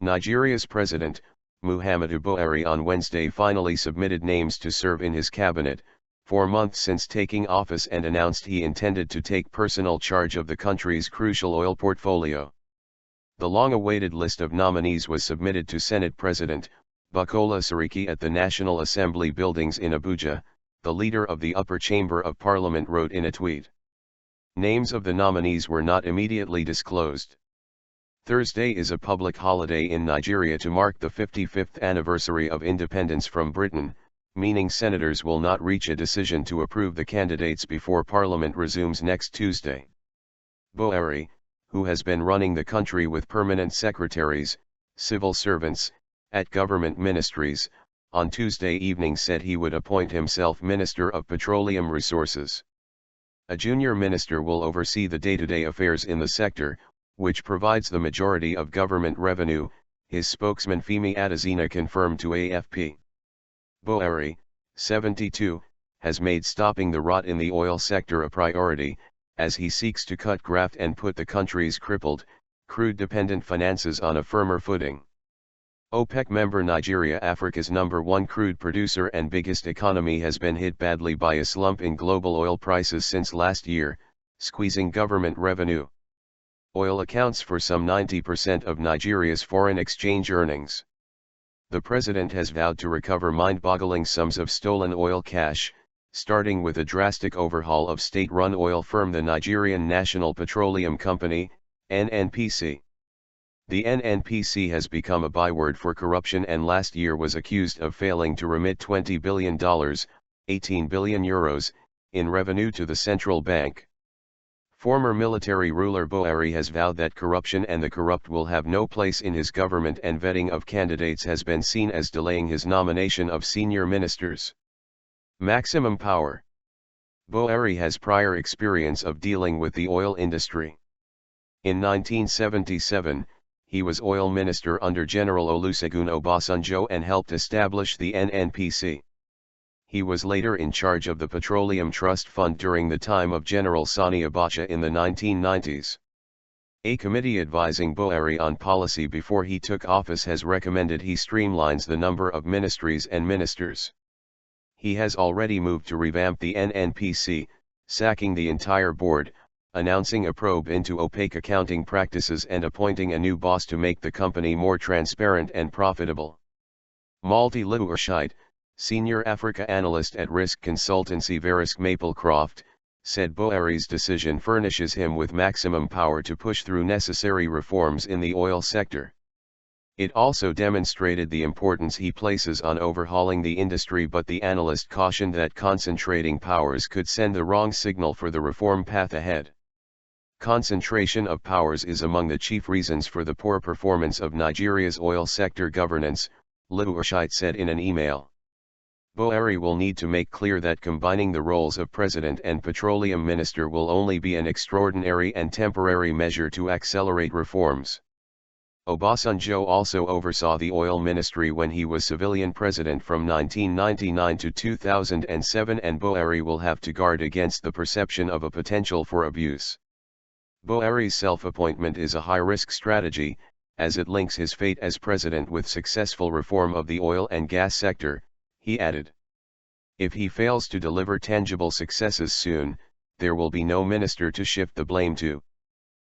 Nigeria's president, Muhammadu Buhari, on Wednesday finally submitted names to serve in his cabinet, 4 months since taking office, and announced he intended to take personal charge of the country's crucial oil portfolio. The long-awaited list of nominees was submitted to Senate President Bukola Saraki at the National Assembly buildings in Abuja, the leader of the upper chamber of parliament wrote in a tweet. Names of the nominees were not immediately disclosed. Thursday is a public holiday in Nigeria to mark the 55th anniversary of independence from Britain, meaning senators will not reach a decision to approve the candidates before Parliament resumes next Tuesday. Buhari, who has been running the country with permanent secretaries, civil servants, at government ministries, on Tuesday evening said he would appoint himself Minister of Petroleum Resources. A junior minister will oversee the day-to-day affairs in the sector, which provides the majority of government revenue, his spokesman Femi Adesina confirmed to AFP. Buhari, 72, has made stopping the rot in the oil sector a priority, as he seeks to cut graft and put the country's crippled, crude-dependent finances on a firmer footing. OPEC member Nigeria, Africa's #1 crude producer and biggest economy, has been hit badly by a slump in global oil prices since last year, squeezing government revenue. Oil accounts for some 90% of Nigeria's foreign exchange earnings. The president has vowed to recover mind-boggling sums of stolen oil cash, starting with a drastic overhaul of state-run oil firm the Nigerian National Petroleum Company, NNPC. The NNPC has become a byword for corruption and last year was accused of failing to remit $20 billion, €18 billion, in revenue to the central bank. Former military ruler Buhari has vowed that corruption and the corrupt will have no place in his government, and vetting of candidates has been seen as delaying his nomination of senior ministers. Maximum power. Buhari has prior experience of dealing with the oil industry. In 1977, he was oil minister under General Olusegun Obasanjo and helped establish the NNPC. He was later in charge of the Petroleum Trust Fund during the time of General Sani Abacha in the 1990s. A committee advising Buhari on policy before he took office has recommended he streamlines the number of ministries and ministers. He has already moved to revamp the NNPC, sacking the entire board, announcing a probe into opaque accounting practices and appointing a new boss to make the company more transparent and profitable. Malti Lewershite, senior Africa analyst at risk consultancy Verisk Maplecroft, said Buhari's decision furnishes him with maximum power to push through necessary reforms in the oil sector. It also demonstrated the importance he places on overhauling the industry, but the analyst cautioned that concentrating powers could send the wrong signal for the reform path ahead. Concentration of powers is among the chief reasons for the poor performance of Nigeria's oil sector governance, Lewershite said in an email. Buhari will need to make clear that combining the roles of president and petroleum minister will only be an extraordinary and temporary measure to accelerate reforms. Obasanjo also oversaw the oil ministry when he was civilian president from 1999 to 2007, and Buhari will have to guard against the perception of a potential for abuse. Buhari's self-appointment is a high-risk strategy, as it links his fate as president with successful reform of the oil and gas sector, he added. If he fails to deliver tangible successes soon, there will be no minister to shift the blame to.